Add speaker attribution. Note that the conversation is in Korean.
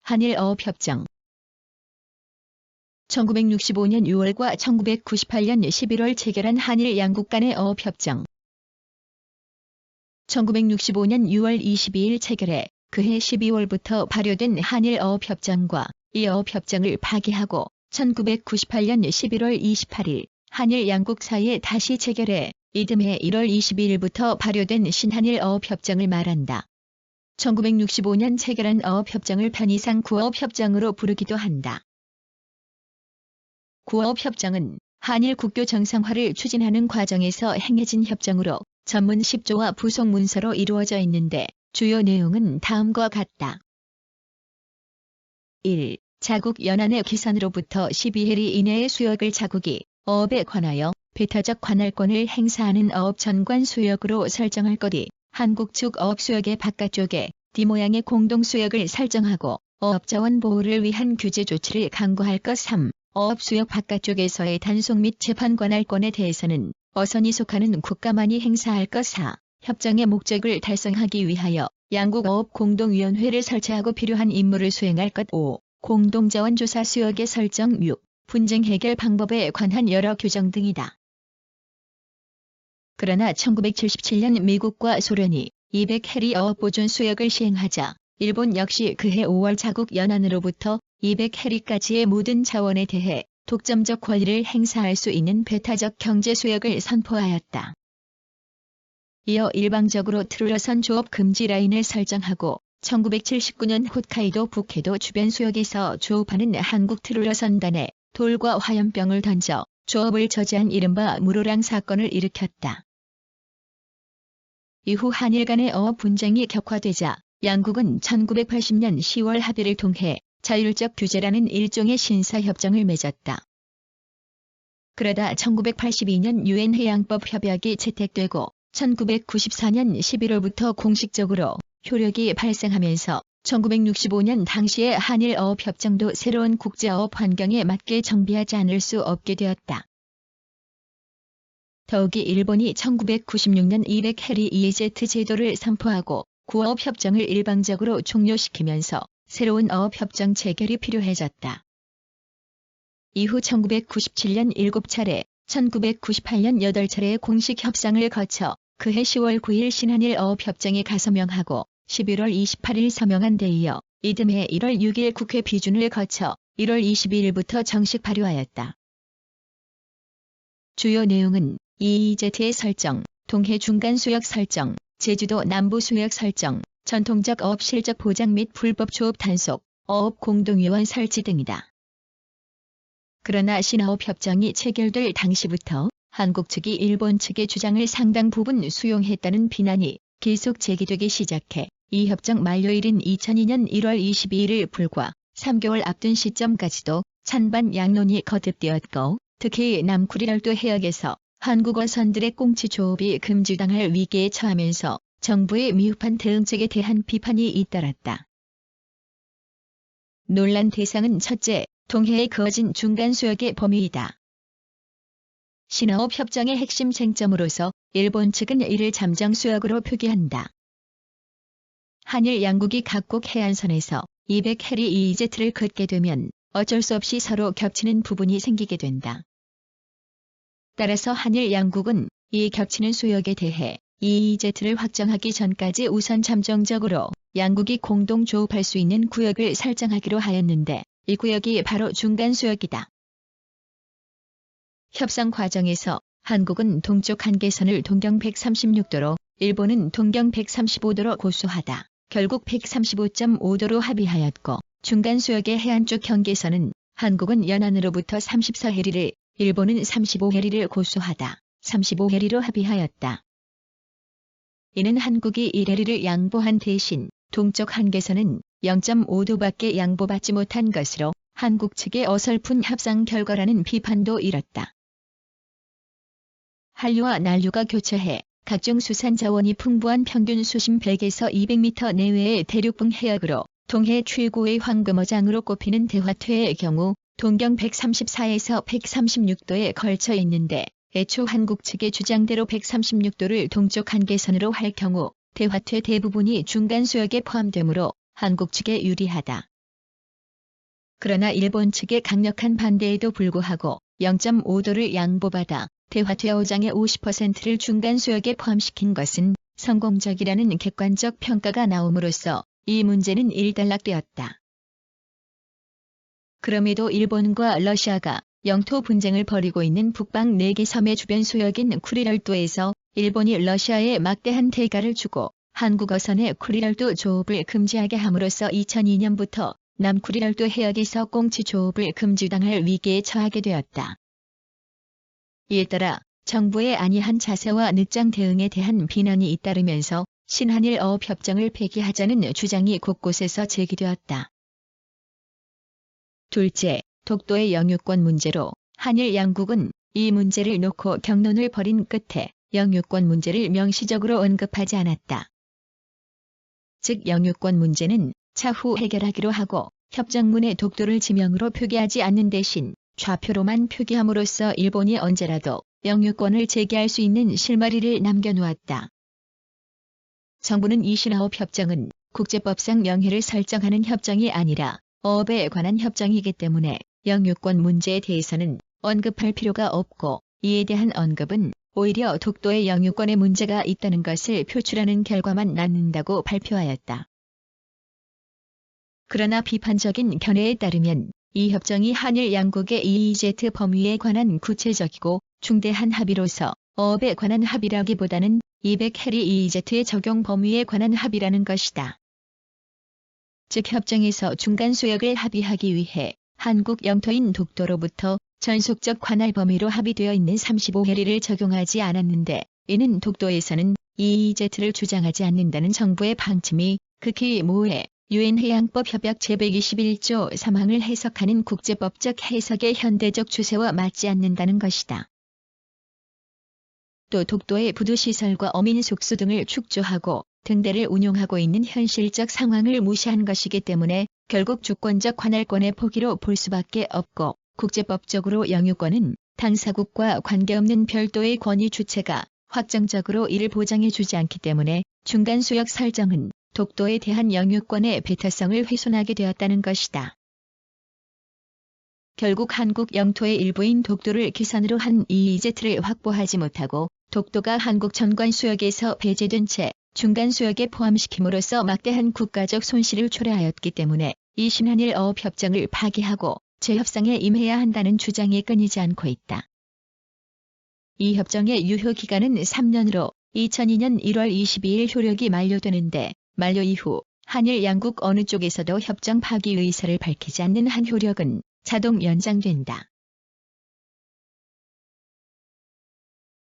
Speaker 1: 한일어업협정 1965년 6월과 1998년 11월 체결한 한일 양국 간의 어업협정. 1965년 6월 22일 체결해 그해 12월부터 발효된 한일어업협정과 이 어업협정을 파기하고 1998년 11월 28일 한일 양국 사이에 다시 체결해 이듬해 1월 22일부터 발효된 신한일어업협정을 말한다. 1965년 체결한 어업협정을 편의상 구어업협정으로 부르기도 한다. 구어업협정은 한일 국교 정상화를 추진하는 과정에서 행해진 협정으로 전문 10조와 부속 문서로 이루어져 있는데 주요 내용은 다음과 같다. 1. 자국 연안의 기선으로부터 12해리 이내의 수역을 자국이 어업에 관하여 배타적 관할권을 행사하는 어업 전관 수역으로 설정할 것. 2. 한국 측 어업 수역의 바깥쪽에 D모양의 공동 수역을 설정하고 어업 자원 보호를 위한 규제 조치를 강구할 것. 3. 어업 수역 바깥쪽에서의 단속 및 재판 관할권에 대해서는 어선이 속하는 국가만이 행사할 것. 4. 협정의 목적을 달성하기 위하여 양국 어업 공동위원회를 설치하고 필요한 임무를 수행할 것. 5. 공동자원조사 수역의 설정. 6. 분쟁 해결 방법에 관한 여러 규정 등이다. 그러나 1977년 미국과 소련이 200해리 어업 보존 수역을 시행하자 일본 역시 그해 5월 자국 연안으로부터 200해리까지의 모든 자원에 대해 독점적 권리를 행사할 수 있는 배타적 경제 수역을 선포하였다. 이어 일방적으로 트롤러선 조업 금지 라인을 설정하고 1979년 홋카이도 북해도 주변 수역에서 조업하는 한국 트롤러선단에 돌과 화염병을 던져 조업을 저지한 이른바 무로랑 사건을 일으켰다. 이후 한일 간의 어업 분쟁이 격화되자 양국은 1980년 10월 합의를 통해 자율적 규제라는 일종의 신사협정을 맺었다. 그러다 1982년 유엔 해양법 협약이 채택되고 1994년 11월부터 공식적으로 효력이 발생하면서 1965년 당시의 한일 어업협정도 새로운 국제어업 환경에 맞게 정비하지 않을 수 없게 되었다. 더욱이 일본이 1996년 200해리 EEZ 제도를 선포하고 구어업협정을 일방적으로 종료시키면서 새로운 어업협정 체결이 필요해졌다. 이후 1997년 7차례, 1998년 8차례의 공식 협상을 거쳐 그해 10월 9일 신한일 어업협정에 가서명하고 11월 28일 서명한 데 이어 이듬해 1월 6일 국회 비준을 거쳐 1월 22일부터 정식 발효하였다. 주요 내용은 EEZ의 설정, 동해 중간 수역 설정, 제주도 남부 수역 설정, 전통적 어업 실적 보장 및 불법 조업 단속, 어업 공동위원 설치 등이다. 그러나 신어업협정이 체결될 당시부터 한국 측이 일본 측의 주장을 상당 부분 수용했다는 비난이 계속 제기되기 시작해 이 협정 만료일인 2002년 1월 22일을 불과 3개월 앞둔 시점까지도 찬반 양론이 거듭되었고 특히 남쿠리열도 해역에서 한국 어선들의 꽁치 조업이 금지당할 위기에 처하면서 정부의 미흡한 대응책에 대한 비판이 잇따랐다. 논란 대상은 첫째, 동해에 그어진 중간 수역의 범위이다. 신어업협정의 핵심 쟁점으로서 일본 측은 이를 잠정 수역으로 표기한다. 한일 양국이 각국 해안선에서 200해리 EEZ를 긋게 되면 어쩔 수 없이 서로 겹치는 부분이 생기게 된다. 따라서 한일 양국은 이 겹치는 수역에 대해 EEZ를 확정하기 전까지 우선 잠정적으로 양국이 공동 조업할 수 있는 구역을 설정하기로 하였는데 이 구역이 바로 중간 수역이다. 협상 과정에서 한국은 동쪽 한계선을 동경 136도로 일본은 동경 135도로 고수하다 결국 135.5도로 합의하였고 중간 수역의 해안 쪽 경계선은 한국은 연안으로부터 34해리를 일본은 35해리를 고수하다 35해리로 합의하였다. 이는 한국이 1해리를 양보한 대신 동쪽 한계선은 0.5도밖에 양보받지 못한 것으로 한국 측의 어설픈 협상 결과라는 비판도 일었다. 한류와 난류가 교차해 각종 수산 자원이 풍부한 평균 수심 100에서 200m 내외의 대륙붕 해역으로 동해 최고의 황금어장으로 꼽히는 대화퇴의 경우 동경 134에서 136도에 걸쳐 있는데 애초 한국 측의 주장대로 136도를 동쪽 한계선으로 할 경우 대화퇴 대부분이 중간 수역에 포함되므로 한국 측에 유리하다. 그러나 일본 측의 강력한 반대에도 불구하고 0.5도를 양보받아 대화퇴하오장의 50%를 중간 수역에 포함시킨 것은 성공적이라는 객관적 평가가 나옴으로써 이 문제는 일단락되었다. 그럼에도 일본과 러시아가 영토 분쟁을 벌이고 있는 북방 4개 섬의 주변 수역인 쿠릴열도에서 일본이 러시아에 막대한 대가를 주고 한국 어선의 쿠릴열도 조업을 금지하게 함으로써 2002년부터 남쿠릴열도 해역에서 꽁치 조업을 금지당할 위기에 처하게 되었다. 이에 따라 정부의 안이한 자세와 늦장 대응에 대한 비난이 잇따르면서 신한일 어업협정을 폐기하자는 주장이 곳곳에서 제기되었다. 둘째, 독도의 영유권 문제로 한일 양국은 이 문제를 놓고 격론을 벌인 끝에 영유권 문제를 명시적으로 언급하지 않았다. 즉 영유권 문제는 차후 해결하기로 하고 협정문에 독도를 지명으로 표기하지 않는 대신 좌표로만 표기함으로써 일본이 언제라도 영유권을 제기할 수 있는 실마리를 남겨놓았다. 정부는 이 신화업 협정은 국제법상 명예를 설정하는 협정이 아니라 어업에 관한 협정이기 때문에 영유권 문제에 대해서는 언급할 필요가 없고 이에 대한 언급은 오히려 독도의 영유권에 문제가 있다는 것을 표출하는 결과만 낳는다고 발표하였다. 그러나 비판적인 견해에 따르면 이 협정이 한일 양국의 EEZ 범위에 관한 구체적이고 중대한 합의로서 어업에 관한 합의라기보다는 200해리 EEZ의 적용 범위에 관한 합의라는 것이다. 즉 협정에서 중간 수역을 합의하기 위해 한국 영토인 독도로부터 전속적 관할 범위로 합의되어 있는 35해리를 적용하지 않았는데 이는 독도에서는 EEZ를 주장하지 않는다는 정부의 방침이 극히 모호해 유엔 해양법 협약 제121조 3항을 해석하는 국제법적 해석의 현대적 추세와 맞지 않는다는 것이다. 또 독도의 부두시설과 어민 숙소 등을 축조하고 등대를 운용하고 있는 현실적 상황을 무시한 것이기 때문에 결국 주권적 관할권의 포기로 볼 수밖에 없고 국제법적으로 영유권은 당사국과 관계없는 별도의 권위 주체가 확정적으로 이를 보장해주지 않기 때문에 중간 수역 설정은 독도에 대한 영유권의 배타성을 훼손하게 되었다는 것이다. 결국 한국 영토의 일부인 독도를 기선으로 한 EEZ를 확보하지 못하고 독도가 한국 전관 수역에서 배제된 채 중간 수역에 포함시킴으로써 막대한 국가적 손실을 초래하였기 때문에 이 신한일 어업협정을 파기하고 재협상에 임해야 한다는 주장이 끊이지 않고 있다. 이 협정의 유효기간은 3년으로 2002년 1월 22일 효력이 만료되는데 만료 이후 한일 양국 어느 쪽에서도 협정 파기 의사를 밝히지 않는 한 효력은 자동 연장된다.